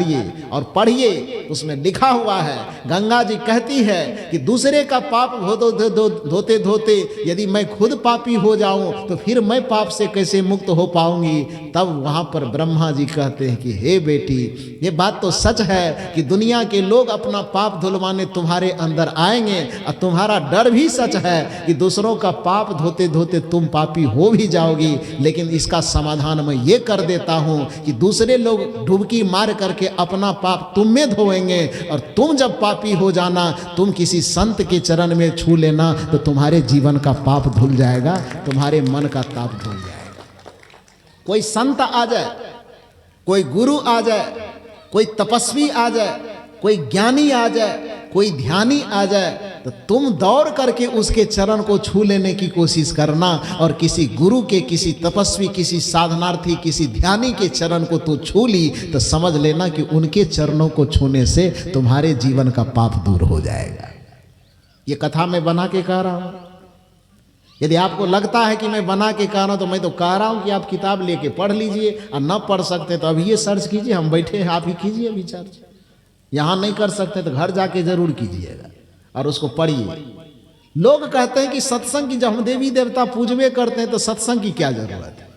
निकालिए और पढ़िए, उसमें लिखा हुआ है, गंगा जी कहती है कि दूसरे का पाप धोते धोते यदि मैं खुद पापी हो जाऊं तो फिर मैं पाप से कैसे मुक्त हो पाऊंगी। तब वहां पर ब्रह्मा जी कहते हैं कि हे बेटी, ये बात तो सच है कि दुनिया के लोग अपना पाप धुलवाने तुम्हारे अंदर आएंगे, और तुम्हारा डर भी सच है कि दूसरों का पाप धोते धोते तुम पापी हो भी जाओगी। लेकिन इसका समाधान मैं ये कर देता हूं कि दूसरे लोग डुबकी मार करके अपना पाप तुम में धोएंगे, और तुम जब पापी हो जाना, तुम किसी संत के चरण में छू लेना, तो तुम्हारे जीवन का पाप धुल जाएगा, तुम्हारे मन का ताप धुल जाएगा। कोई संत आ जाए, कोई गुरु आ जाए, कोई तपस्वी आ जाए, कोई ज्ञानी आ जाए, कोई ध्यानी आ जाए, तो तुम दौड़ करके उसके चरण को छू लेने की कोशिश करना। और किसी गुरु के, किसी तपस्वी, किसी साधनार्थी, किसी ध्यानी के चरण को तो छू ली, तो समझ लेना कि उनके चरणों को छूने से तुम्हारे जीवन का पाप दूर हो जाएगा। ये कथा मैं बना के कह रहा हूं। यदि आपको लगता है कि मैं बना के कह रहा हूं, तो मैं तो कह रहा हूं कि आप किताब लेके पढ़ लीजिए, और न पढ़ सकते तो अभी ये सर्च कीजिए, हम बैठे हैं, आप ही कीजिए विचार। यहां नहीं कर सकते तो घर जाके जरूर कीजिएगा और उसको पढ़िए। लोग कहते हैं कि सत्संग की, जब हम देवी देवता पूजवे करते हैं तो सत्संग की क्या जरूरत है,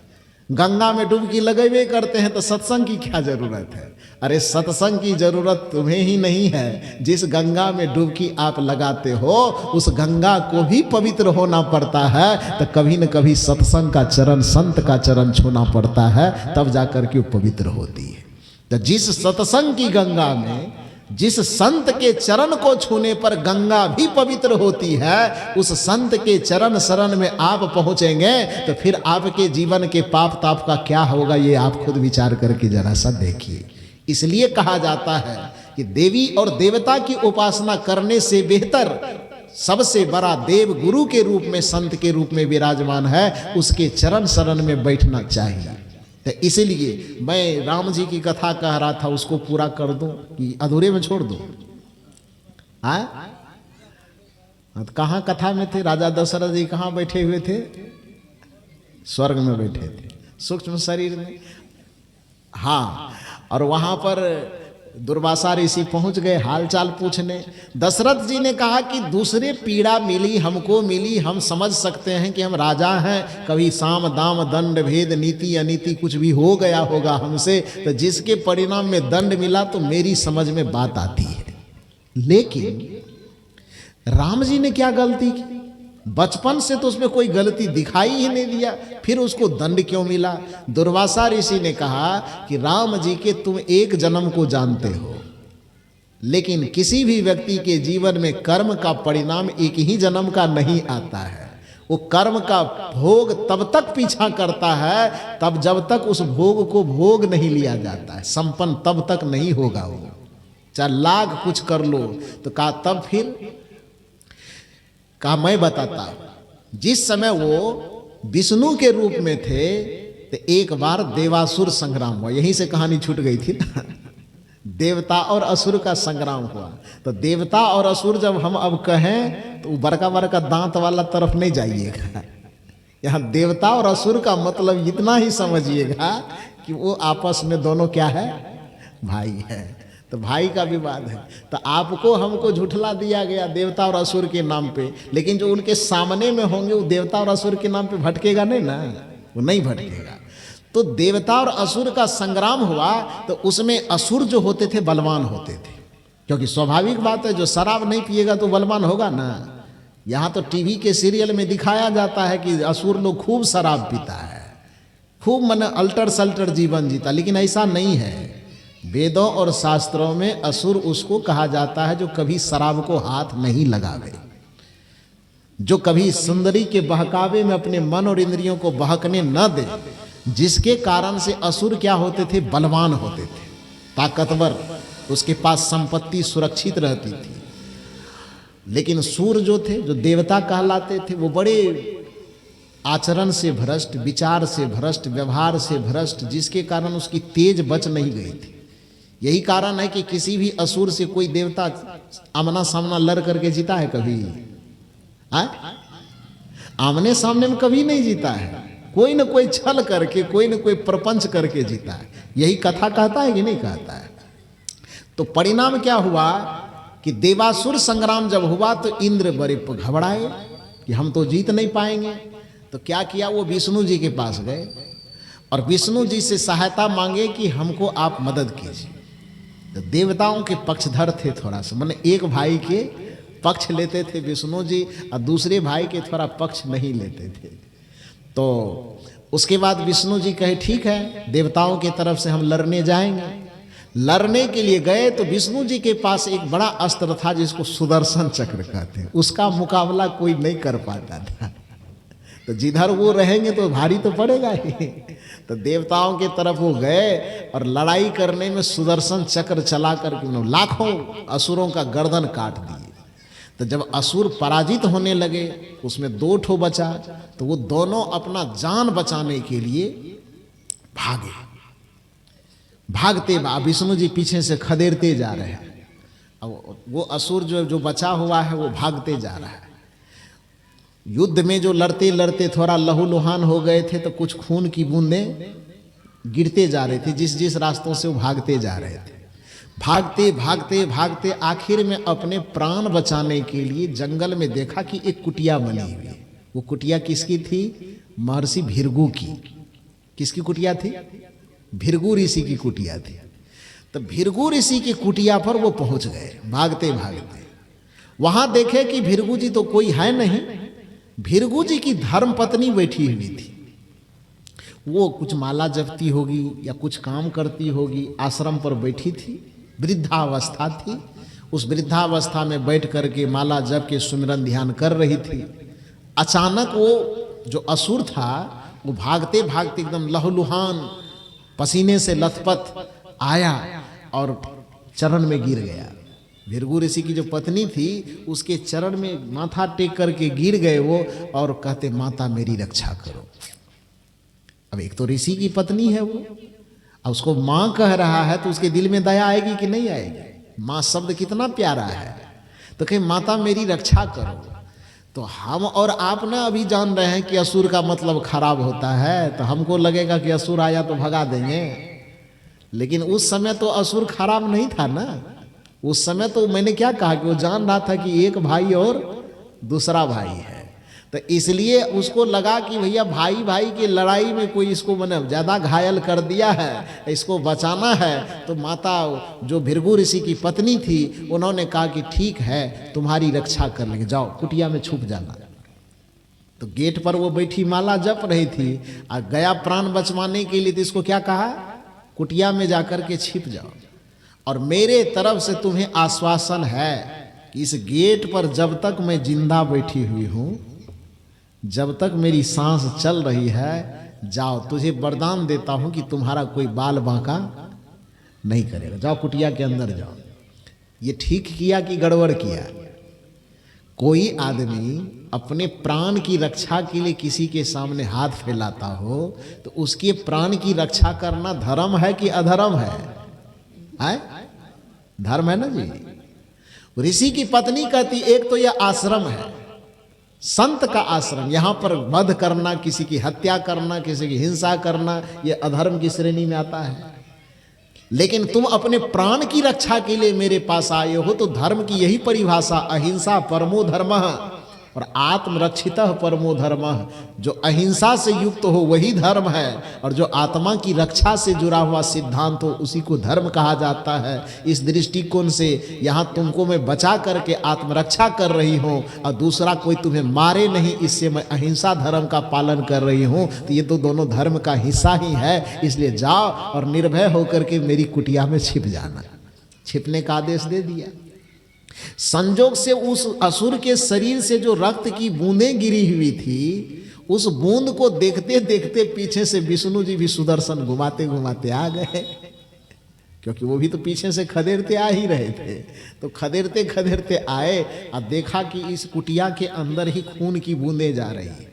गंगा में डुबकी लगेवे करते हैं तो सत्संग की क्या जरूरत है। अरे सत्संग की जरूरत तुम्हें ही नहीं है, जिस गंगा में डुबकी आप लगाते हो उस गंगा को भी पवित्र होना पड़ता है। तो कभी न कभी सत्संग का चरण, संत का चरण छूना पड़ता है, तब जाकर के वो पवित्र होती है। तो जिस सत्संग की गंगा में, जिस संत के चरण को छूने पर गंगा भी पवित्र होती है, उस संत के चरण शरण में आप पहुंचेंगे तो फिर आपके जीवन के पाप ताप का क्या होगा, ये आप खुद विचार करके जरा सा देखिए। इसलिए कहा जाता है कि देवी और देवता की उपासना करने से बेहतर सबसे बड़ा देव गुरु के रूप में, संत के रूप में विराजमान है, उसके चरण शरण में बैठना चाहिए। तो इसलिए मैं राम जी की कथा कह रहा था, उसको पूरा कर दूं कि अधूरे में छोड़ दूं? कहाँ कथा में थे? राजा दशरथ जी कहाँ बैठे हुए थे? स्वर्ग में बैठे थे, सूक्ष्म शरीर में। हाँ, और वहां पर दुर्वासा ऋषि पहुंच गए हालचाल पूछने। दशरथ जी ने कहा कि दूसरे पीड़ा मिली, हमको मिली, हम समझ सकते हैं कि हम राजा हैं, कभी साम दाम दंड भेद नीति अनीति कुछ भी हो गया होगा हमसे, तो जिसके परिणाम में दंड मिला तो मेरी समझ में बात आती है। लेकिन राम जी ने क्या गलती की? बचपन से तो उसमें कोई गलती दिखाई ही नहीं दिया, फिर उसको दंड क्यों मिला? दुर्वासा ऋषि ने कहा कि राम जी के तुम एक जन्म को जानते हो, लेकिन किसी भी व्यक्ति के जीवन में कर्म का परिणाम एक ही जन्म का नहीं आता है। वो कर्म का भोग तब तक पीछा करता है तब जब तक उस भोग को भोग नहीं लिया जाता है, संपन्न तब तक नहीं होगा वो, चाहे लाख कुछ कर लो। तो कहा तब फिर कहा मैं बताता हूं। जिस समय वो विष्णु के रूप में थे तो एक बार देवासुर संग्राम हुआ, यहीं से कहानी छूट गई थी ना। देवता और असुर का संग्राम हुआ। तो देवता और असुर जब हम अब कहें तो बड़का बड़का दांत वाला तरफ नहीं जाइएगा। यहाँ देवता और असुर का मतलब इतना ही समझिएगा कि वो आपस में दोनों क्या है, भाई है। तो भाई का विवाद है, तो आपको हमको झुठला दिया गया देवता और असुर के नाम पे, लेकिन जो उनके सामने में होंगे वो देवता और असुर के नाम पे भटकेगा नहीं ना, वो नहीं भटकेगा। तो देवता और असुर का संग्राम हुआ, तो उसमें असुर जो होते थे बलवान होते थे, क्योंकि स्वाभाविक बात है जो शराब नहीं पिएगा तो बलवान होगा ना। यहाँ तो टीवी के सीरियल में दिखाया जाता है कि असुर लोग खूब शराब पीता है, खूब मन अल्टर सल्टर जीवन जीता, लेकिन ऐसा नहीं है। वेदों और शास्त्रों में असुर उसको कहा जाता है जो कभी शराब को हाथ नहीं लगावे, जो कभी सुंदरी के बहकावे में अपने मन और इंद्रियों को बहकने न दे, जिसके कारण से असुर क्या होते थे, बलवान होते थे, ताकतवर, उसके पास संपत्ति सुरक्षित रहती थी। लेकिन सूर जो थे, जो देवता कहलाते थे, वो बड़े आचरण से भ्रष्ट, विचार से भ्रष्ट, व्यवहार से भ्रष्ट, जिसके कारण उसकी तेज बच नहीं गई थी। यही कारण है कि किसी भी असुर से कोई देवता आमना सामना लड़ करके जीता है कभी? आमने सामने में कभी नहीं जीता है, कोई न कोई छल करके, कोई न कोई प्रपंच करके जीता है। यही कथा कहता है कि नहीं कहता है? तो परिणाम क्या हुआ कि देवासुर संग्राम जब हुआ तो इंद्र बड़े घबराए कि हम तो जीत नहीं पाएंगे। तो क्या किया, वो विष्णु जी के पास गए और विष्णु जी से सहायता मांगे कि हमको आप मदद कीजिए। तो देवताओं के पक्षधर थे थोड़ा सा, माने एक भाई के पक्ष लेते थे विष्णु जी और दूसरे भाई के थोड़ा पक्ष नहीं लेते थे। तो उसके बाद विष्णु जी कहे ठीक है, देवताओं की तरफ से हम लड़ने जाएंगे। लड़ने के लिए गए तो विष्णु जी के पास एक बड़ा अस्त्र था जिसको सुदर्शन चक्र कहते हैं, उसका मुकाबला कोई नहीं कर पाता था। तो जिधर वो रहेंगे तो भारी तो पड़ेगा ही। तो देवताओं के तरफ वो गए और लड़ाई करने में सुदर्शन चक्र चला करके लाखों असुरों का गर्दन काट दिए। तो जब असुर पराजित होने लगे, उसमें 2 ठो बचा, तो वो दोनों अपना जान बचाने के लिए भागे। भागते विष्णु जी पीछे से खदेड़ते जा रहे हैं। अब वो असुर जो बचा हुआ है वो भागते जा रहा है। युद्ध में जो लड़ते लड़ते थोड़ा लहूलुहान हो गए थे तो कुछ खून की बूंदें गिरते जा रहे थे जिस जिस रास्तों से वो भागते जा रहे थे। भागते भागते भागते आखिर में अपने प्राण बचाने के लिए जंगल में देखा कि एक कुटिया बनी हुई है। वो कुटिया किसकी थी? महर्षि भृगु की। किसकी कुटिया थी? भृगु ऋषि की कुटिया थी। तो भृगु ऋषि की कुटिया पर वो पहुंच गए भागते भागते। वहां देखे कि भृगु जी तो कोई है नहीं, भृगु जी की धर्म पत्नी बैठी हुई थी। वो कुछ माला जपती होगी या कुछ काम करती होगी, आश्रम पर बैठी थी, वृद्धावस्था थी। उस वृद्धावस्था में बैठ करके माला जप के सुमिरन ध्यान कर रही थी। अचानक वो जो असुर था वो भागते भागते एकदम लहूलुहान पसीने से लथपथ आया और चरण में गिर गया। भृगु ऋषि की जो पत्नी थी उसके चरण में माथा टेक करके गिर गए वो और कहते माता मेरी रक्षा करो। अब एक तो ऋषि की पत्नी है वो, अब उसको माँ कह रहा है तो उसके दिल में दया आएगी कि नहीं आएगी? माँ शब्द कितना प्यारा है। तो कहे माता मेरी रक्षा करो। तो हम और आप ना अभी जान रहे हैं कि असुर का मतलब खराब होता है, तो हमको लगेगा कि असुर आया तो भगा देंगे, लेकिन उस समय तो असुर खराब नहीं था ना। उस समय तो मैंने क्या कहा कि वो जान रहा था कि एक भाई और दूसरा भाई है, तो इसलिए उसको लगा कि भैया भाई भाई की लड़ाई में कोई इसको मैंने ज़्यादा घायल कर दिया है, इसको बचाना है। तो माता जो भृगु ऋषि की पत्नी थी उन्होंने कहा कि ठीक है तुम्हारी रक्षा कर लेंगे, जाओ कुटिया में छुप जाना। तो गेट पर वो बैठी माला जप रही थी और गया प्राण बचवाने के लिए, तो इसको क्या कहा? कुटिया में जाकर के छिप जाओ और मेरे तरफ से तुम्हें आश्वासन है कि इस गेट पर जब तक मैं जिंदा बैठी हुई हूं, जब तक मेरी सांस चल रही है, जाओ तुझे वरदान देता हूं कि तुम्हारा कोई बाल बांका नहीं करेगा, जाओ कुटिया के अंदर जाओ। ये ठीक किया कि गड़बड़ किया? कोई आदमी अपने प्राण की रक्षा के लिए किसी के सामने हाथ फैलाता हो तो उसके प्राण की रक्षा करना धर्म है कि अधर्म है? धर्म है ना जी। ऋषि की पत्नी कहती एक तो यह आश्रम है, संत का आश्रम, यहां पर वध करना, किसी की हत्या करना, किसी की हिंसा करना, यह अधर्म की श्रेणी में आता है। लेकिन तुम अपने प्राण की रक्षा के लिए मेरे पास आए हो, तो धर्म की यही परिभाषा, अहिंसा परमो धर्मः और आत्मरक्षितः परमो धर्मः। जो अहिंसा से युक्त हो वही धर्म है, और जो आत्मा की रक्षा से जुड़ा हुआ सिद्धांत हो उसी को धर्म कहा जाता है। इस दृष्टिकोण से यहाँ तुमको मैं बचा करके आत्मरक्षा कर रही हूँ और दूसरा कोई तुम्हें मारे नहीं, इससे मैं अहिंसा धर्म का पालन कर रही हूँ। तो ये तो दोनों धर्म का हिस्सा ही है, इसलिए जाओ और निर्भय होकर के मेरी कुटिया में छिप जाना। छिपने का आदेश दे दिया। संजोग से उस असुर के शरीर से जो रक्त की बूंदें गिरी हुई थी, उस बूंद को देखते देखते पीछे से विष्णु जी भी सुदर्शन घुमाते घुमाते आ गए, क्योंकि वो भी तो पीछे से खदेड़ते आ ही रहे थे। तो खदेड़ते खदेड़ते आए और देखा कि इस कुटिया के अंदर ही खून की बूंदें जा रही है,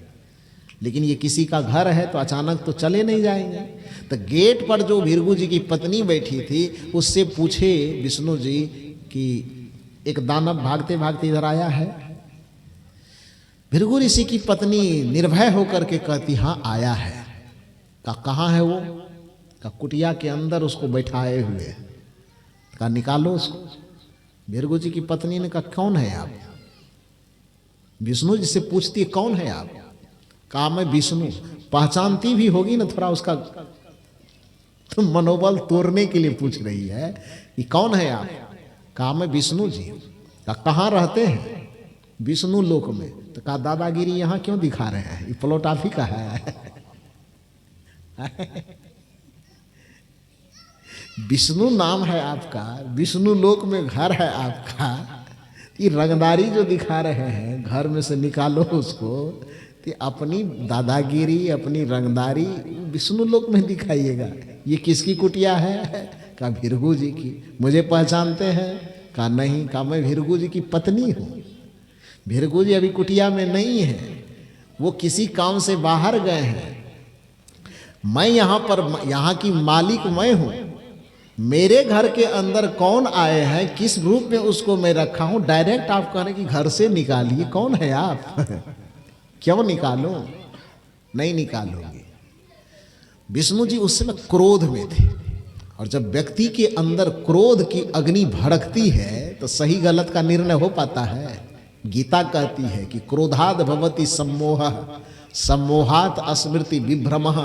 लेकिन ये किसी का घर है तो अचानक तो चले नहीं जाएंगे। तो गेट पर जो भृगु जी की पत्नी बैठी थी उससे पूछे विष्णु जी कि एक दानव भागते भागते इधर आया है। भृगु ऋषि की पत्नी निर्भय होकर के कहती हाँ आया है। कहाँ है वो? का कुटिया के अंदर उसको बैठाए हुए। कहा निकालो उसको। भृगु जी की पत्नी ने कहा कौन है आप? विष्णु जी से पूछती है कौन है आप? कहा मैं विष्णु। पहचानती भी होगी ना थोड़ा, उसका तो मनोबल तोड़ने के लिए पूछ रही है कि कौन है आप? कहा मैं विष्णु जी। कहा कहाँ रहते हैं? विष्णु लोक में। तो कहा दादागिरी यहाँ क्यों दिखा रहे हैं, ये प्लॉट आप ही का है। विष्णु नाम है आपका, विष्णु लोक में घर है आपका, ये रंगदारी जो दिखा रहे हैं घर में से निकालो उसको। तो अपनी दादागिरी अपनी रंगदारी विष्णु लोक में दिखाइएगा। ये किसकी कुटिया है? कहा भृगु जी की। मुझे पहचानते हैं? कहा नहीं। कहा मैं भृगु जी की पत्नी हूँ। भृगु जी अभी कुटिया में नहीं है, वो किसी काम से बाहर गए हैं। मैं यहाँ पर, यहाँ की मालिक मैं हूँ। मेरे घर के अंदर कौन आए हैं, किस रूप में उसको मैं रखा हूँ, डायरेक्ट आप कह रहे कि घर से निकालिए। कौन है आप? क्यों निकालूं? नहीं निकालूंगी। विष्णु जी उस समय क्रोध में थे, और जब व्यक्ति के अंदर क्रोध की अग्नि भड़कती है तो सही गलत का निर्णय हो पाता है। गीता कहती है कि क्रोधाद भवति सम्मोह, सम्मोहात स्मृति विभ्रमः,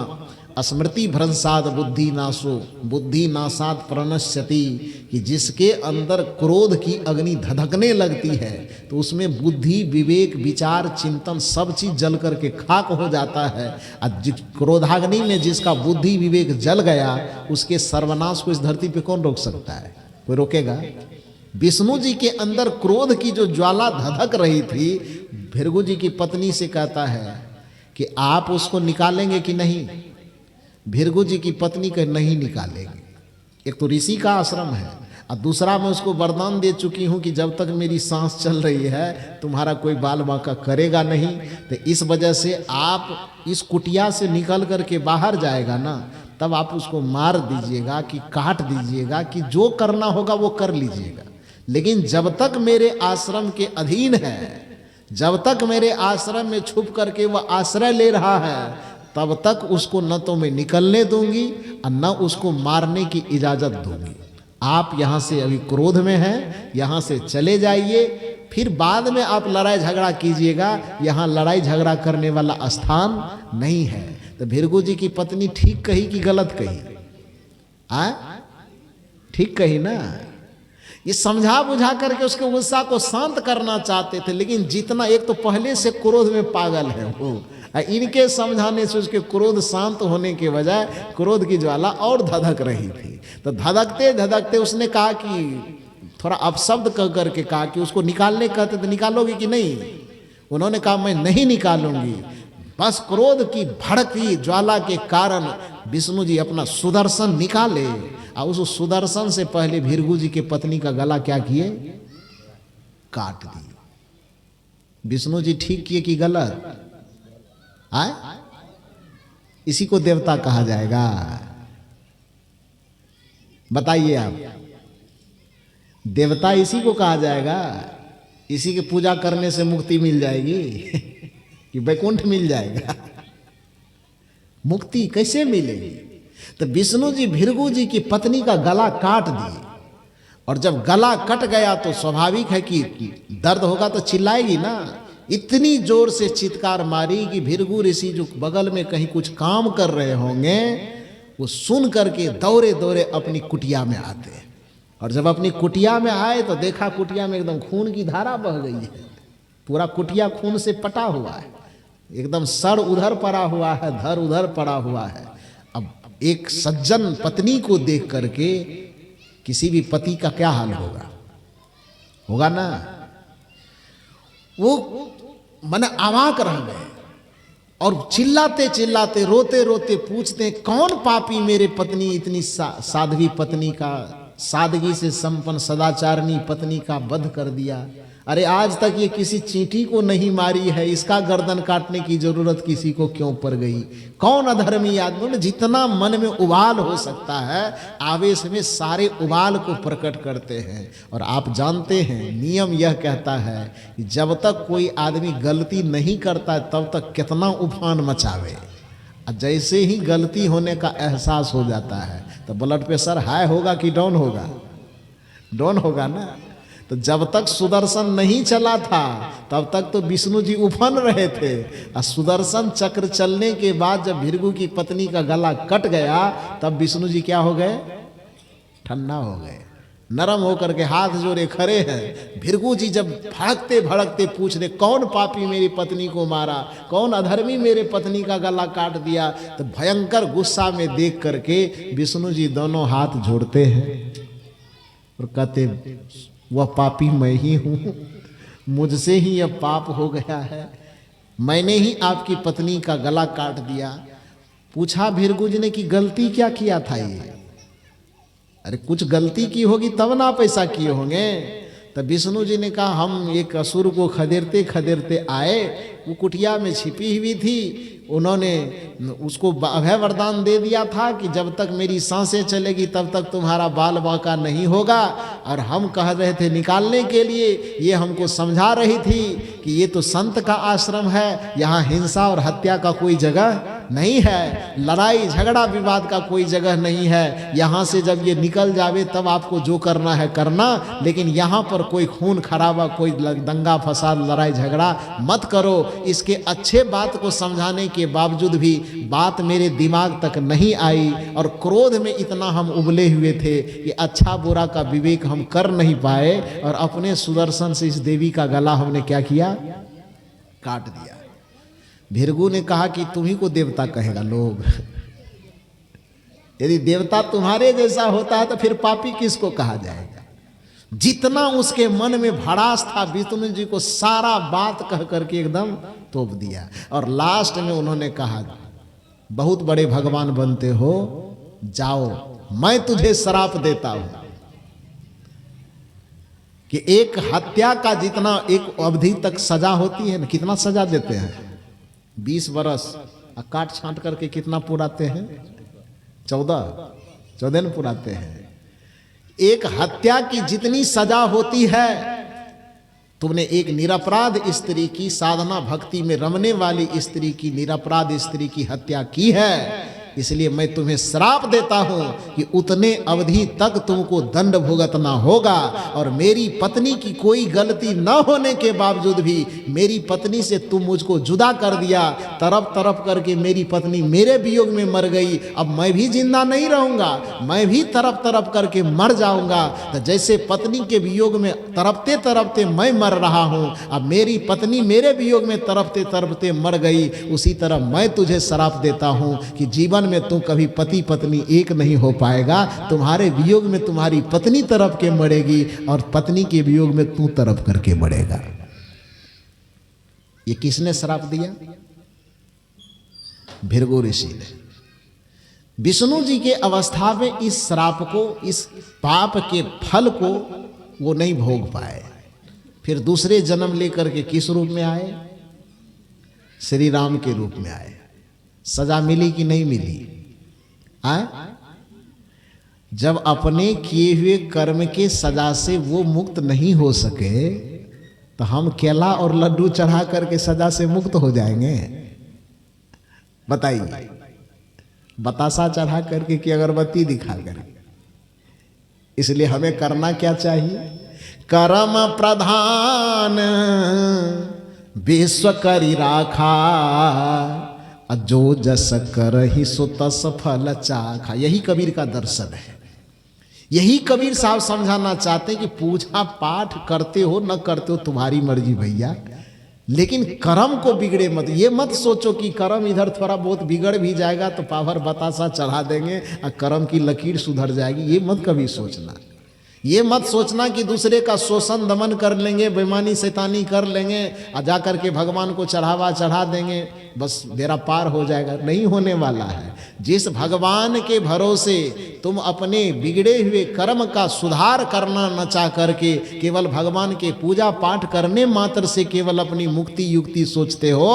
स्मृति भ्रंशाद बुद्धि नाशो, बुद्धि नाशात प्रणश्यति। कि जिसके अंदर क्रोध की अग्नि धधकने लगती है तो उसमें बुद्धि विवेक विचार चिंतन सब चीज जल करके खाक हो जाता है। और जिस क्रोधाग्नि में जिसका बुद्धि विवेक जल गया उसके सर्वनाश को इस धरती पे कौन रोक सकता है? कोई रोकेगा? विष्णु जी के अंदर क्रोध की जो ज्वाला धधक रही थी, भृगु जी की पत्नी से कहता है कि आप उसको निकालेंगे कि नहीं? भृगु जी की पत्नी कहे नहीं निकालेंगे। एक तो ऋषि का आश्रम है, और दूसरा मैं उसको वरदान दे चुकी हूँ कि जब तक मेरी सांस चल रही है तुम्हारा कोई बाल बांका करेगा नहीं। तो इस वजह से आप इस कुटिया से निकल करके बाहर जाएगा ना, तब आप उसको मार दीजिएगा कि काट दीजिएगा कि जो करना होगा वो कर लीजिएगा। लेकिन जब तक मेरे आश्रम के अधीन है, जब तक मेरे आश्रम में छुप करके वह आश्रय ले रहा है, तब तक उसको न तो मैं निकलने दूंगी और न उसको मारने की इजाजत दूंगी। आप यहाँ से अभी क्रोध में हैं, यहाँ से चले जाइए, फिर बाद में आप लड़ाई झगड़ा कीजिएगा। यहाँ लड़ाई झगड़ा करने वाला स्थान नहीं है। तो भृगु जी की पत्नी ठीक कही कि गलत कही? ठीक कही ना। ये समझा बुझा करके उसके गुस्सा को शांत करना चाहते थे, लेकिन जितना, एक तो पहले से क्रोध में पागल है वो, इनके समझाने से उसके क्रोध शांत होने के बजाय क्रोध की ज्वाला और धधक रही थी। तो धधकते धधकते उसने कहा कि थोड़ा अपशब्द कह करके कहा कि उसको निकालने कहते तो निकालोगे कि नहीं? उन्होंने कहा मैं नहीं निकालूंगी। बस क्रोध की भड़की ज्वाला के कारण विष्णु जी अपना सुदर्शन निकाले, और उस सुदर्शन से पहले भृगु जी के पत्नी का गला क्या किए? काट दिए। विष्णु जी ठीक किए कि गलत? इसी को देवता कहा जाएगा? बताइए आप। देवता इसी को कहा जाएगा? इसी के पूजा करने से मुक्ति मिल जाएगी कि वैकुंठ मिल जाएगा? मुक्ति कैसे मिलेगी? तो विष्णु जी भृगु जी की पत्नी का गला काट दिए, और जब गला कट गया तो स्वाभाविक है कि दर्द होगा तो चिल्लाएगी ना। इतनी जोर से चित्कार मारी कि भृगु ऋषि जो बगल में कहीं कुछ काम कर रहे होंगे वो सुन करके दौड़े दौड़े अपनी कुटिया में आते हैं। और जब अपनी कुटिया में आए तो देखा कुटिया में एकदम खून की धारा बह गई है। पूरा कुटिया खून से पटा हुआ है, एकदम सर उधर पड़ा हुआ है, धर उधर पड़ा हुआ है। अब एक सज्जन पत्नी को देख करके किसी भी पति का क्या हाल होगा? होगा ना। वो मन अवाक रह गए और चिल्लाते चिल्लाते रोते रोते पूछते कौन पापी मेरे पत्नी, इतनी साध्वी पत्नी का, सादगी से संपन्न सदाचारणी पत्नी का वध कर दिया। अरे आज तक ये किसी चींटी को नहीं मारी है, इसका गर्दन काटने की जरूरत किसी को क्यों पड़ गई? कौन अधर्मी आदमी? जितना मन में उबाल हो सकता है आवेश में सारे उबाल को प्रकट करते हैं। और आप जानते हैं नियम यह कहता है कि जब तक कोई आदमी गलती नहीं करता तब तक कितना उफान मचावे, और जैसे ही गलती होने का एहसास हो जाता है तो ब्लड प्रेशर हाई होगा कि डाउन होगा? डॉन होगा ना। तो जब तक सुदर्शन नहीं चला था तब तक तो विष्णु जी उफन रहे थे, और सुदर्शन चक्र चलने के बाद जब भृगु की पत्नी का गला कट गया तब विष्णु जी क्या हो गए, ठंडा हो गए, नरम होकर के हाथ जोड़े खड़े हैं। भृगु जी जब भड़कते भड़कते पूछ रहे कौन पापी मेरी पत्नी को मारा, कौन अधर्मी मेरे पत्नी का गला काट दिया, तो भयंकर गुस्सा में देख करके विष्णु जी दोनों हाथ जोड़ते हैं और कहते वह पापी मैं ही हूँ, मुझसे ही यह पाप हो गया है, मैंने ही आपकी पत्नी का गला काट दिया। पूछा भृगु जी ने कि गलती क्या किया था ये, अरे कुछ गलती की होगी तब ना आप ऐसा किए होंगे। तो विष्णु जी ने कहा हम एक असुर को खदेड़ते खदेड़ते आए, वो कुटिया में छिपी हुई थी, उन्होंने उसको अभय वरदान दे दिया था कि जब तक मेरी सांसें चलेगी तब तक तुम्हारा बाल बाका नहीं होगा, और हम कह रहे थे निकालने के लिए, ये हमको समझा रही थी कि ये तो संत का आश्रम है, यहाँ हिंसा और हत्या का कोई जगह नहीं है, लड़ाई झगड़ा विवाद का कोई जगह नहीं है, यहाँ से जब ये निकल जावे तब आपको जो करना है करना, लेकिन यहाँ पर कोई खून खराबा, कोई दंगा फसाद लड़ाई झगड़ा मत करो। इसके अच्छे बात को समझाने के बावजूद भी बात मेरे दिमाग तक नहीं आई, और क्रोध में इतना हम उबले हुए थे कि अच्छा बुरा का विवेक हम कर नहीं पाए, और अपने सुदर्शन से इस देवी का गला हमने क्या किया, काट दिया। भृगु ने कहा कि तुम्ही को देवता कहेगा लोग, यदि देवता तुम्हारे जैसा होता है तो फिर पापी किसको कहा जाएगा। जितना उसके मन में भड़ास था विष्णु जी को सारा बात कह करके एकदम तोप दिया, और लास्ट में उन्होंने कहा बहुत बड़े भगवान बनते हो, जाओ मैं तुझे श्राप देता हूं कि एक हत्या का जितना एक अवधि तक सजा होती है ना, कितना सजा देते हैं 20 बरस, काट छांट करके कितना पुराते हैं 14 दिन पुराते हैं। एक हत्या की जितनी सजा होती है, तुमने एक निरपराध स्त्री की, साधना भक्ति में रमने वाली स्त्री की, निरपराध स्त्री की हत्या की है, इसलिए मैं तुम्हें श्राप देता हूं कि उतने अवधि तक तुमको दंड भुगतना होगा। और मेरी पत्नी की कोई गलती न होने के बावजूद भी मेरी पत्नी से तुम मुझको जुदा कर दिया, तरफ तरफ करके मेरी पत्नी मेरे वियोग में मर गई, अब मैं भी जिंदा नहीं रहूंगा, मैं भी तरफ तरफ करके मर जाऊंगा। तो जैसे पत्नी के वियोग में तरफते तरफते मैं मर रहा हूं, अब मेरी पत्नी मेरे वियोग में तरफते तरफते मर गई, उसी तरह मैं तुझे श्राप देता हूं कि जीवन में तुम कभी पति पत्नी एक नहीं हो पाएगा, तुम्हारे वियोग में तुम्हारी पत्नी तरफ के मरेगी और पत्नी के वियोग में तू तरफ करके मरेगा। ये किसने श्राप दिया? भृगु ऋषि ने। विष्णु जी के अवस्था में इस श्राप को, इस पाप के फल को वो नहीं भोग पाए। फिर दूसरे जन्म लेकर के किस रूप में आए? श्री राम के रूप में आए। सजा मिली कि नहीं मिली? आए? जब अपने किए हुए कर्म के सजा से वो मुक्त नहीं हो सके तो हम केला और लड्डू चढ़ा करके सजा से मुक्त हो जाएंगे? बताइए। बतासा चढ़ा करके कि अगरबत्ती दिखा करके। इसलिए हमें करना क्या चाहिए? कर्म प्रधान विश्व करी राखा, जो जस करहि सो तस फल चाखा। यही कबीर का दर्शन है। यही कबीर साहब समझाना चाहते हैं कि पूजा पाठ करते हो न करते हो तुम्हारी मर्जी भैया, लेकिन कर्म को बिगड़े मत। ये मत सोचो कि कर्म इधर थोड़ा बहुत बिगड़ भी जाएगा तो पावर बतासा चढ़ा देंगे और कर्म की लकीर सुधर जाएगी। ये मत कभी सोचना। ये मत सोचना कि दूसरे का शोषण दमन कर लेंगे, बेईमानी शैतानी कर लेंगे और जाकर के भगवान को चढ़ावा चढ़ा देंगे, बस मेरा पार हो जाएगा। नहीं होने वाला है। जिस भगवान के भरोसे तुम अपने बिगड़े हुए कर्म का सुधार करना न चाह करके केवल भगवान के पूजा पाठ करने मात्र से केवल अपनी मुक्ति युक्ति सोचते हो,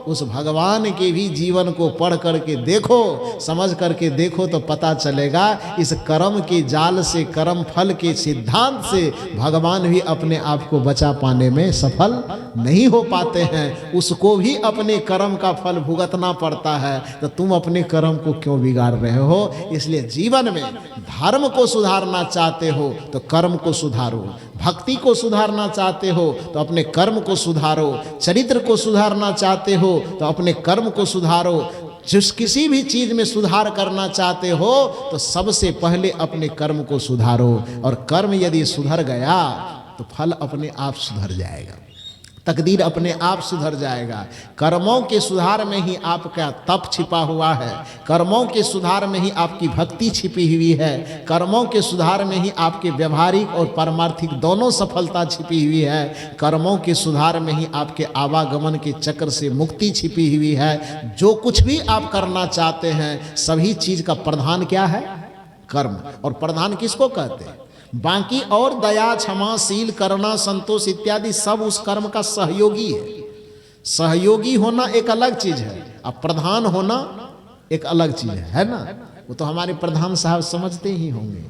उस भगवान के भी जीवन को पढ़ करके देखो, समझ करके देखो तो पता चलेगा इस कर्म के जाल से, कर्म फल के सिद्धांत से भगवान भी अपने आप को बचा पाने में सफल नहीं हो पाते हैं, उसको भी अपने कर्म का फल भुगतना पड़ता है। तो तुम अपने कर्म को क्यों बिगाड़ रहे हो? इसलिए जीवन में धर्म को सुधारना चाहते हो तो कर्म को सुधारो, भक्ति को सुधारना चाहते हो तो अपने कर्म को सुधारो, चरित्र को सुधारना चाहते हो तो अपने कर्म को सुधारो। जिस किसी भी चीज में सुधार करना चाहते हो तो सबसे पहले अपने कर्म को सुधारो, और कर्म यदि सुधर गया तो फल अपने आप सुधर जाएगा, तकदीर अपने आप सुधर जाएगा। कर्मों के सुधार में ही आपका तप छिपा हुआ है, कर्मों के सुधार में ही आपकी भक्ति छिपी हुई है, कर्मों के सुधार में ही आपके व्यवहारिक और पारमार्थिक दोनों सफलता छिपी हुई है, कर्मों के सुधार में ही आपके आवागमन के चक्र से मुक्ति छिपी हुई है। जो कुछ भी आप करना चाहते हैं सभी चीज का प्रधान क्या है? कर्म। और प्रधान किसको कहते हैं? बाकी और दया, क्षमा, शील, करुणा, संतोष इत्यादि सब उस कर्म का सहयोगी है। सहयोगी होना एक अलग चीज है, अब प्रधान होना एक अलग चीज है ना? वो तो हमारे प्रधान साहब समझते ही होंगे,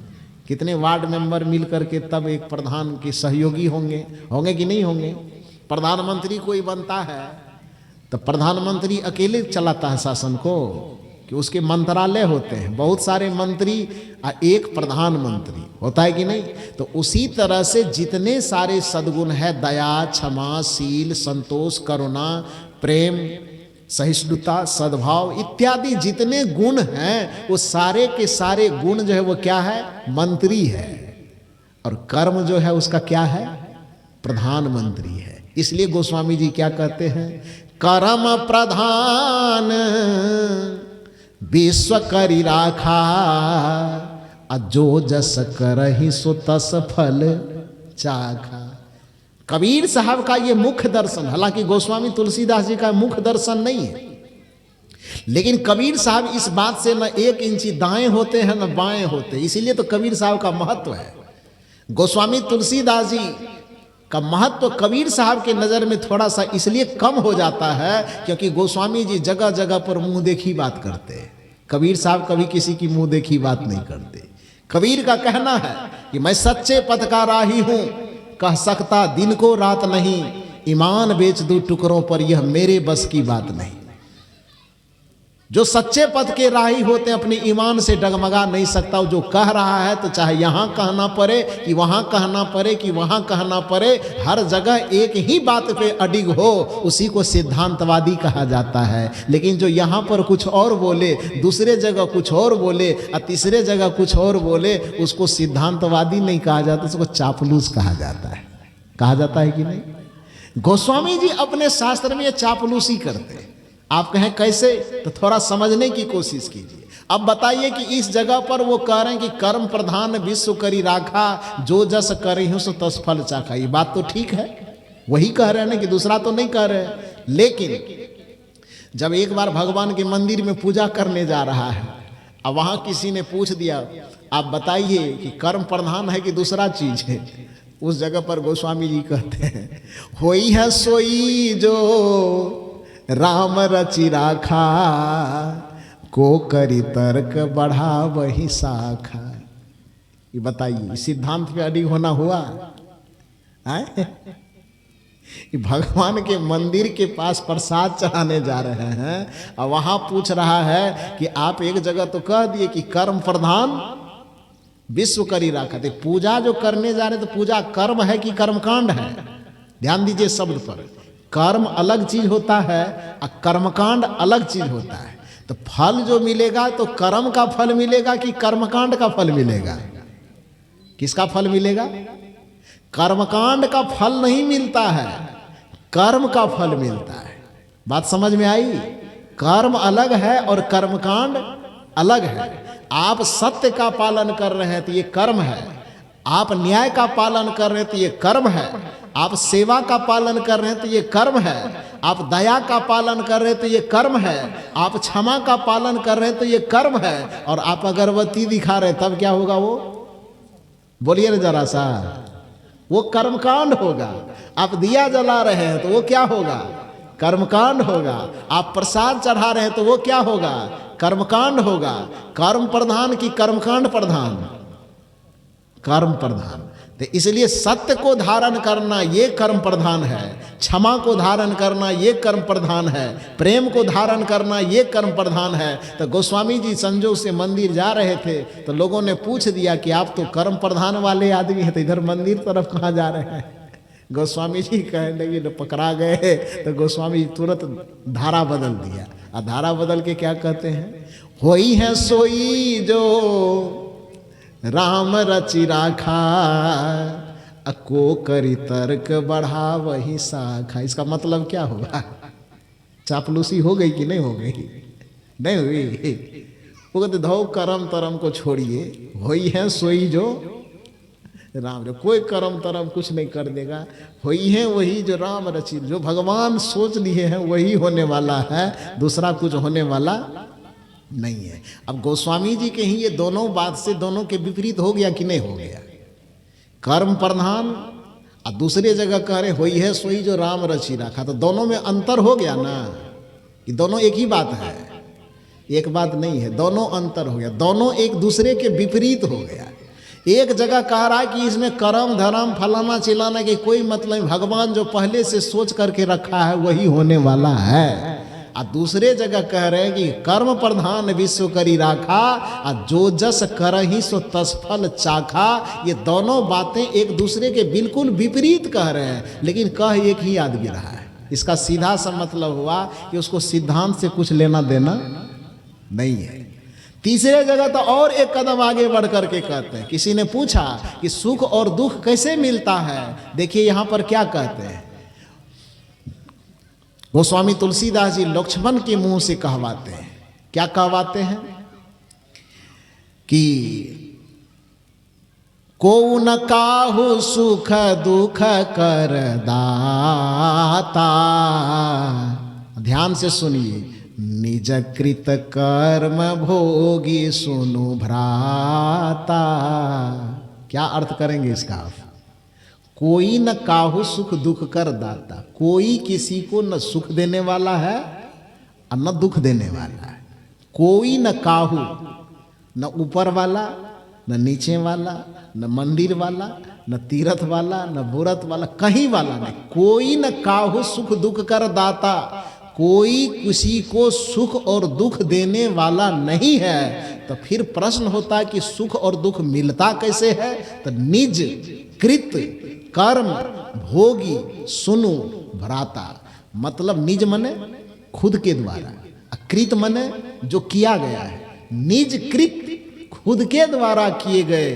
कितने वार्ड मेंबर मिल करके तब एक प्रधान के सहयोगी होंगे, होंगे कि नहीं होंगे? प्रधानमंत्री कोई बनता है तो प्रधानमंत्री अकेले चलाता है शासन को कि उसके मंत्रालय होते हैं, बहुत सारे मंत्री, एक प्रधानमंत्री होता है कि नहीं? तो उसी तरह से जितने सारे सद्गुण है, दया, क्षमा, शील, संतोष, करुणा, प्रेम, सहिष्णुता, सद्भाव इत्यादि जितने गुण हैं वो सारे के सारे गुण जो है वो क्या है? मंत्री है। और कर्म जो है उसका क्या है? प्रधानमंत्री है। इसलिए गोस्वामी जी क्या कहते हैं? कर्म प्रधान विश्व करी राखा, जो जस करहि सो तस फल चाखा। कबीर साहब का ये मुख्य दर्शन, हालांकि गोस्वामी तुलसीदास जी का मुख्य दर्शन नहीं है, लेकिन कबीर साहब इस बात से न एक इंची दाएं होते हैं न बाएं होते, इसीलिए तो कबीर साहब का महत्व है। गोस्वामी तुलसीदास जी का महत्व कबीर साहब के नज़र में थोड़ा सा इसलिए कम हो जाता है क्योंकि गोस्वामी जी जगह जगह पर मुंह देखी बात करते हैं। कबीर साहब कभी किसी की मुंह देखी बात नहीं करते। कबीर का कहना है कि मैं सच्चे पथ का राही हूं, कह सकता दिन को रात नहीं, ईमान बेच दूं टुकड़ों पर यह मेरे बस की बात नहीं। जो सच्चे पथ के राही होते हैं अपने ईमान से डगमगा नहीं सकता। जो कह रहा है तो चाहे यहाँ कहना पड़े कि वहाँ कहना पड़े कि वहाँ कहना पड़े, हर जगह एक ही बात पे अडिग हो, उसी को सिद्धांतवादी कहा जाता है। लेकिन जो यहाँ पर कुछ और बोले, दूसरे जगह कुछ और बोले और तीसरे जगह कुछ और बोले, उसको सिद्धांतवादी नहीं कहा जाता, उसको चापलूस कहा जाता है। कहा जाता है कि नहीं? गोस्वामी जी अपने शास्त्र में ये चापलूसी करते हैं। आप कहें कैसे, तो थोड़ा समझने की कोशिश कीजिए। अब बताइए कि इस जगह पर वो कह रहे हैं कि कर्म प्रधान विश्व करी राखा, जो जस करहिं सो तस फल चाखा। ये बात तो ठीक है, वही कह रहे हैं ना, कि दूसरा तो नहीं कह रहे हैं। लेकिन जब एक बार भगवान के मंदिर में पूजा करने जा रहा है, अब वहां किसी ने पूछ दिया आप बताइए कि कर्म प्रधान है कि दूसरा चीज है, उस जगह पर गोस्वामी जी कहते हैं होई है सोई जो राम रचि राखा, को करी तर्क बढ़ा वही शाखा। ये बताइए, सिद्धांत पे अडिग होना हुआ? भगवान के मंदिर के पास प्रसाद चढ़ाने जा रहे हैं और वहां पूछ रहा है कि आप एक जगह तो कह दिए कि कर्म प्रधान विश्व करी राखा। तो पूजा जो करने जा रहे तो पूजा कर्म है कि कर्मकांड है? ध्यान दीजिए शब्द पर। कर्म अलग चीज होता है और कर्मकांड अलग चीज होता है। तो फल जो मिलेगा तो कर्म का फल मिलेगा कि कर्मकांड का फल मिलेगा? किसका फल मिलेगा? कर्मकांड का फल नहीं मिलता है, कर्म का फल मिलता है। बात समझ में आई? कर्म अलग है और कर्मकांड अलग है। आप सत्य का पालन कर रहे हैं तो ये कर्म है, आप न्याय का पालन कर रहे हैं तो ये कर्म है, आप सेवा का पालन कर रहे हैं तो ये कर्म है, आप दया का पालन कर रहे हैं तो ये कर्म है, आप क्षमा का पालन कर रहे हैं तो ये कर्म है, और आप अगरबत्ती दिखा रहे हैं तब क्या होगा? वो बोलिए ना जरा सा, वो कर्मकांड होगा। आप दिया जला रहे हैं तो वो क्या होगा? कर्मकांड होगा। आप प्रसाद चढ़ा रहे हैं तो वो क्या होगा? कर्मकांड होगा। कर्म प्रधान की कर्मकांड प्रधान? कर्म प्रधान। तो इसलिए सत्य को धारण करना ये कर्म प्रधान है, क्षमा को धारण करना ये कर्म प्रधान है, प्रेम को धारण करना ये कर्म प्रधान है। तो गोस्वामी जी संजोग से मंदिर जा रहे थे तो लोगों ने पूछ दिया कि आप तो कर्म प्रधान वाले आदमी हैं, तो इधर मंदिर तरफ कहाँ जा रहे हैं? गोस्वामी जी कहने लगे तो पकड़ा गए। तो गोस्वामी तुरंत धारा बदल दिया, और धारा बदल के क्या कहते हैं, होई है सोई जो राम रचि राखा, को करी तर्क बढ़ा वही शाखा। इसका मतलब क्या होगा? चापलूसी हो गई कि नहीं हो गई? नहीं हुई। वो कहते धो कर्म तरम को छोड़िए, होई है सोई जो राम, जो कोई कर्म तरम कुछ नहीं कर देगा, होई है वही जो राम रचित, जो भगवान सोच लिए हैं वही होने वाला है, दूसरा कुछ होने वाला नहीं है। अब गोस्वामी जी के ही ये दोनों बात से दोनों के विपरीत हो गया कि नहीं हो गया? कर्म प्रधान और दूसरे जगह कह रहे होई है सोई जो राम रचि रखा, तो दोनों में अंतर हो गया ना, कि दोनों एक ही बात है? एक बात नहीं है, दोनों अंतर हो गया, दोनों एक दूसरे के विपरीत हो गया। एक जगह कह रहा है कि इसमें कर्म धर्म फलाना चिलाना के कोई मतलब, भगवान जो पहले से सोच करके रखा है वही होने वाला है। और दूसरे जगह कह रहे हैं कि कर्म प्रधान विश्व करी राखा, और जो जस करहि सो तसफल चाखा। ये दोनों बातें एक दूसरे के बिल्कुल विपरीत कह रहे हैं, लेकिन कह एक ही आदमी रहा है। इसका सीधा सा मतलब हुआ कि उसको सिद्धांत से कुछ लेना देना नहीं है। तीसरे जगह तो और एक कदम आगे बढ़ करके कहते हैं, किसी ने पूछा कि सुख और दुख कैसे मिलता है, देखिए यहां पर क्या कहते हैं। गोस्वामी तुलसीदास जी लक्ष्मण के मुंह से कहवाते हैं, क्या कहवाते हैं कि को न काहू सुख दुख कर दाता। ध्यान से सुनिए, निज कृत कर्म भोगी सुनु भ्राता। क्या अर्थ करेंगे इसका? कोई न काहू सुख दुख कर दाता, कोई किसी को न सुख देने वाला है और न दुख देने वाला है। कोई न काहू, न ऊपर वाला न नीचे वाला, न मंदिर वाला न तीर्थ वाला न बुरत वाला, कहीं वाला नहीं। कोई न काहू सुख दुख कर दाता, कोई किसी को सुख और दुख देने वाला नहीं है। तो फिर प्रश्न होता है कि सुख और दुख मिलता कैसे है? तो निज कृत कर्म भोगी सुनु भ्राता, मतलब निज मने खुद के द्वारा, कृत मने जो किया गया है। निज कृत खुद के द्वारा किए गए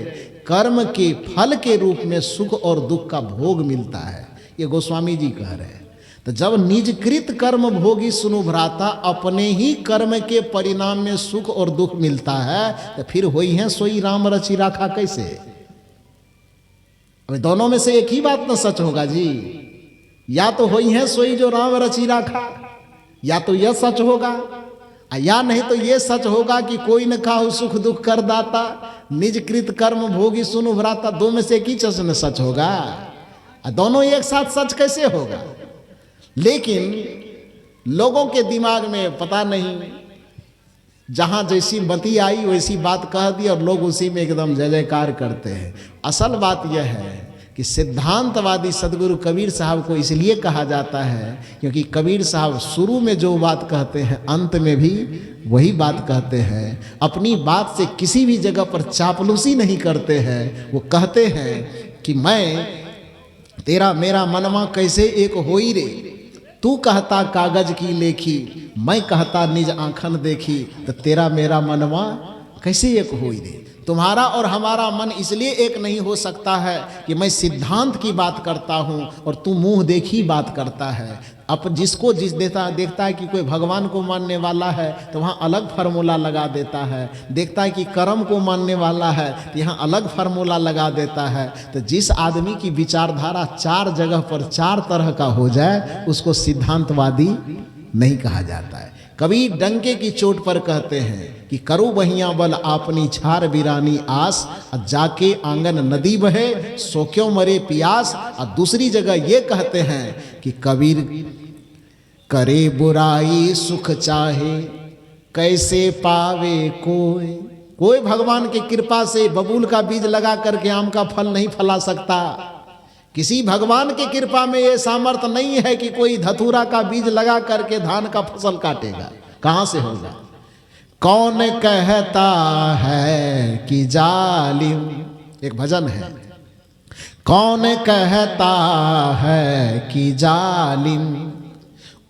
कर्म के फल के रूप में सुख और दुख का भोग मिलता है, ये गोस्वामी जी कह रहे हैं। तो जब निजकृत कर्म भोगी सुनु भ्राता, अपने ही कर्म के परिणाम में सुख और दुख मिलता है, तो फिर होई है सोई राम रचि राखा कैसे? अब दोनों में से एक ही बात ना सच होगा जी। या तो होई है सोई जो राम रचि राखा, या तो यह सच होगा, या नहीं तो ये सच होगा कि कोई न काहू सुख दुख कर दाता, निजकृत कर्म भोगी सुनु भ्राता। दो में से एक ही चीज में सच होगा, दोनों एक साथ सच कैसे होगा? लेकिन लोगों के दिमाग में पता नहीं, जहां जैसी बती आई वैसी बात कह दी और लोग उसी में एकदम जय जयकार करते हैं। असल बात यह है कि सिद्धांतवादी सदगुरु कबीर साहब को इसलिए कहा जाता है क्योंकि कबीर साहब शुरू में जो बात कहते हैं अंत में भी वही बात कहते हैं। अपनी बात से किसी भी जगह पर चापलूसी नहीं करते हैं। वो कहते हैं कि मैं तेरा मेरा मनवा कैसे एक होई रे, तू कहता कागज की लेखी, मैं कहता निज आंखन देखी, तो तेरा मेरा मनवा कैसे एक होई रे। तुम्हारा और हमारा मन इसलिए एक नहीं हो सकता है कि मैं सिद्धांत की बात करता हूँ और तू मुंह देखी बात करता है। अब जिसको देखता है कि कोई भगवान को मानने वाला है तो वहाँ अलग फार्मूला लगा देता है, देखता है कि कर्म को मानने वाला है तो यहाँ अलग फार्मूला लगा देता है। तो जिस आदमी की विचारधारा चार जगह पर चार तरह का हो जाए उसको सिद्धांतवादी नहीं कहा जाता है। कबीर डंके की चोट पर कहते हैं कि करो बहिया बल आपनी छार बिरानी आस, जाके आंगन नदी बहे सो क्यों मरे पियास। और दूसरी जगह ये कहते हैं कि कबीर करे बुराई सुख चाहे कैसे पावे कोई, कोई भगवान की कृपा से बबूल का बीज लगा करके आम का फल नहीं फला सकता। किसी भगवान की कृपा में ये सामर्थ्य नहीं है कि कोई धतूरा का बीज लगा करके धान का फसल काटेगा, कहां से होगा। कौन कहता है कि जालिम, एक भजन है, कौन कहता है कि जालिम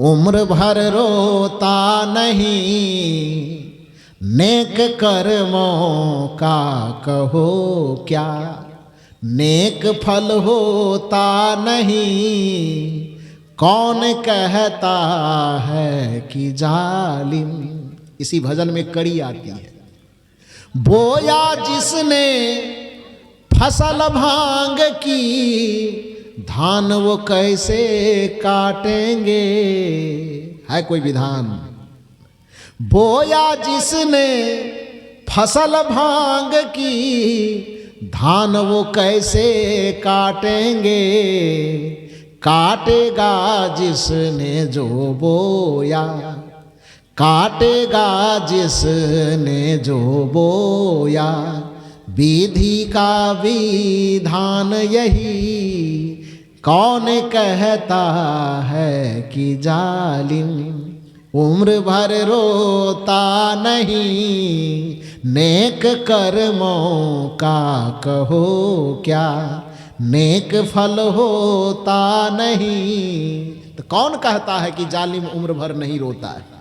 उम्र भर रोता नहीं, नेक कर्मों का कहो क्या, नेक फल होता नहीं। कौन कहता है कि जालिम, इसी भजन में कड़ी आती है। बोया जिसने फसल भांग की, धान वो कैसे काटेंगे, है कोई विधान। बोया जिसने फसल भांग की, धान वो कैसे काटेंगे, काटेगा जिसने जो बोया, काटेगा जिसने जो बोया, विधि का विधान यही। कौन कहता है कि जालिम उम्र भर रोता नहीं, नेक कर्मों का कहो क्या, नेक फल होता नहीं। तो कौन कहता है कि जालिम उम्र भर नहीं रोता है।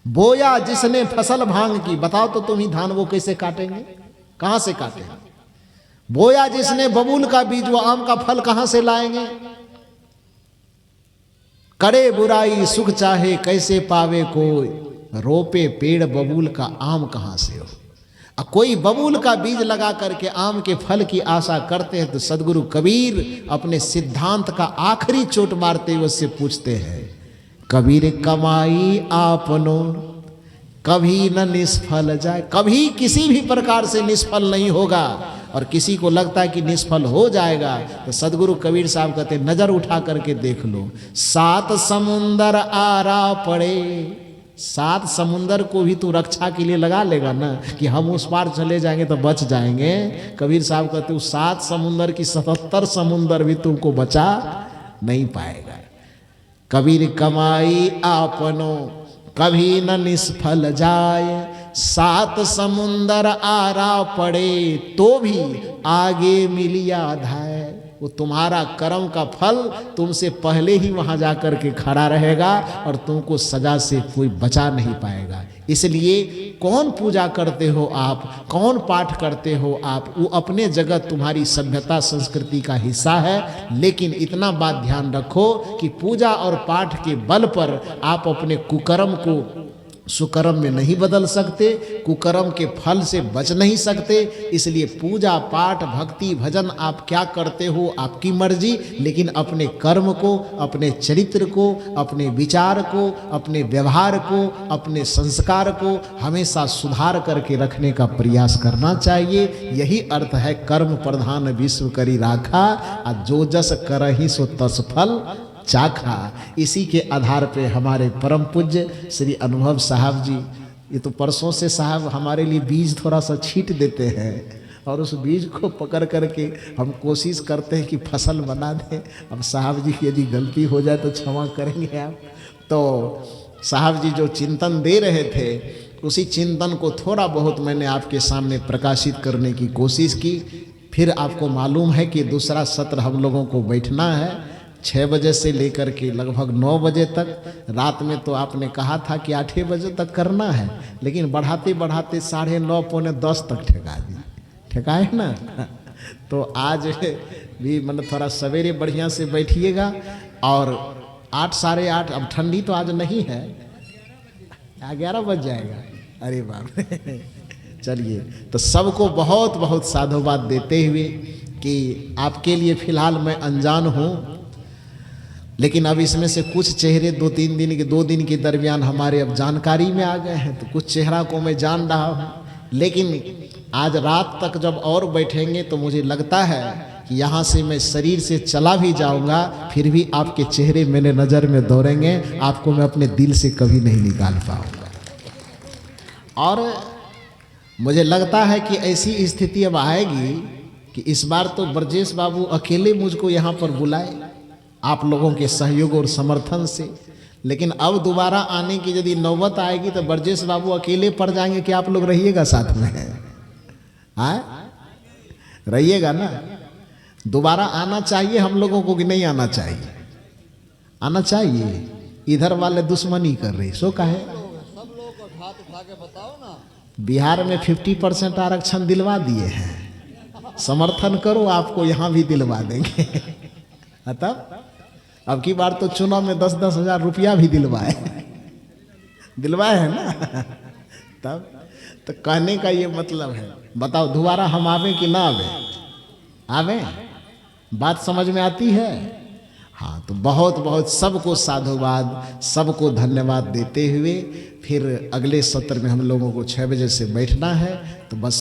बोया जिसने फसल भांग की, बताओ तो तुम ही धान वो कैसे काटेंगे, कहां से काटेंगे। बोया जिसने बबूल का बीज, वो आम का फल कहां से लाएंगे। करे बुराई सुख चाहे कैसे पावे कोई, रोपे पेड़ बबूल का आम कहां से हो। कोई बबूल का बीज लगा करके आम के फल की आशा करते हैं तो सदगुरु कबीर अपने सिद्धांत का आखिरी चोट मारते हुए उससे पूछते हैं, कबीर कमाई आपनो कभी न निष्फल जाए। कभी किसी भी प्रकार से निष्फल नहीं होगा। और किसी को लगता है कि निष्फल हो जाएगा तो सदगुरु कबीर साहब कहते हैं, नजर उठा करके देख लो, 7 समुंदर आरा पड़े। 7 समुंदर को भी तू रक्षा के लिए लगा लेगा ना, कि हम उस पार चले जाएंगे तो बच जाएंगे। कबीर साहब कहते हैं 7 समुंदर की 77 समुंदर भी तुमको बचा नहीं पाएगा। कबीर कमाई आपनो कभी न निष्फल जाए, 7 समुंदर आरा पड़े तो भी आगे मिलिया धाय। वो तुम्हारा कर्म का फल तुमसे पहले ही वहां जाकर के खड़ा रहेगा और तुमको सजा से कोई बचा नहीं पाएगा। इसलिए कौन पूजा करते हो आप, कौन पाठ करते हो आप, वो अपने जगत तुम्हारी सभ्यता संस्कृति का हिस्सा है। लेकिन इतना बात ध्यान रखो कि पूजा और पाठ के बल पर आप अपने कुकर्म को सुकर्म में नहीं बदल सकते, कुकर्म के फल से बच नहीं सकते। इसलिए पूजा पाठ भक्ति भजन आप क्या करते हो आपकी मर्जी, लेकिन अपने कर्म को, अपने चरित्र को, अपने विचार को, अपने व्यवहार को, अपने संस्कार को हमेशा सुधार करके रखने का प्रयास करना चाहिए। यही अर्थ है कर्म प्रधान विश्व करी राखा, और जो जस करहि सो तस फल चाखा। इसी के आधार पे हमारे परम पूज्य श्री अनुभव साहब जी, ये तो परसों से साहब हमारे लिए बीज थोड़ा सा छींट देते हैं और उस बीज को पकड़ करके हम कोशिश करते हैं कि फसल बना दें। अब साहब जी यदि गलती हो जाए तो क्षमा करेंगे आप। तो साहब जी जो चिंतन दे रहे थे उसी चिंतन को थोड़ा बहुत मैंने आपके सामने प्रकाशित करने की कोशिश की। फिर आपको मालूम है कि दूसरा सत्र हम लोगों को बैठना है 6 बजे से लेकर के लगभग 9 बजे तक। रात में तो आपने कहा था कि 8 बजे तक करना है, लेकिन बढ़ाते बढ़ाते 9:30 पौने 10 तक ठेका दिया, ठेकाए ना। तो आज भी मतलब थोड़ा सवेरे बढ़िया से बैठिएगा। और 8 साढ़े 8, अब ठंडी तो आज नहीं है, 11 बज जाएगा। अरे बाप चलिए, तो सबको बहुत बहुत साधुवाद देते हुए कि आपके लिए फिलहाल मैं अनजान हूँ, लेकिन अब इसमें से कुछ चेहरे 2 दिन के दरमियान हमारे अब जानकारी में आ गए हैं, तो कुछ चेहरा को मैं जान रहा हूँ। लेकिन आज रात तक जब और बैठेंगे तो मुझे लगता है कि यहाँ से मैं शरीर से चला भी जाऊँगा, फिर भी आपके चेहरे मेरे नज़र में दौड़ेंगे, आपको मैं अपने दिल से कभी नहीं निकाल पाऊँगा। और मुझे लगता है कि ऐसी स्थिति अब आएगी कि इस बार तो ब्रजेश बाबू अकेले मुझको यहाँ पर बुलाए आप लोगों के सहयोग और समर्थन से। लेकिन अब दोबारा आने की यदि नौबत आएगी तो ब्रजेश बाबू अकेले पड़ जाएंगे कि आप लोग रहिएगा साथ में, हाँ रहिएगा ना। दोबारा आना चाहिए हम लोगों को कि नहीं आना चाहिए? आना चाहिए। इधर वाले दुश्मनी कर रही सो कहे सब लोग को हाथ उठा के बताओ ना। बिहार में 50% आरक्षण दिलवा दिए हैं, समर्थन करो आपको यहाँ भी दिलवा देंगे। तब अब की बार तो चुनाव में 10-10 हजार रुपया भी दिलवाए है ना। तब तो कहने का ये मतलब है, बताओ दोबारा हम आवे कि ना आवे? आवे? बात समझ में आती है? हाँ, तो बहुत बहुत सबको साधुवाद, सबको धन्यवाद देते हुए फिर अगले सत्र में हम लोगों को 6 बजे से बैठना है। तो बस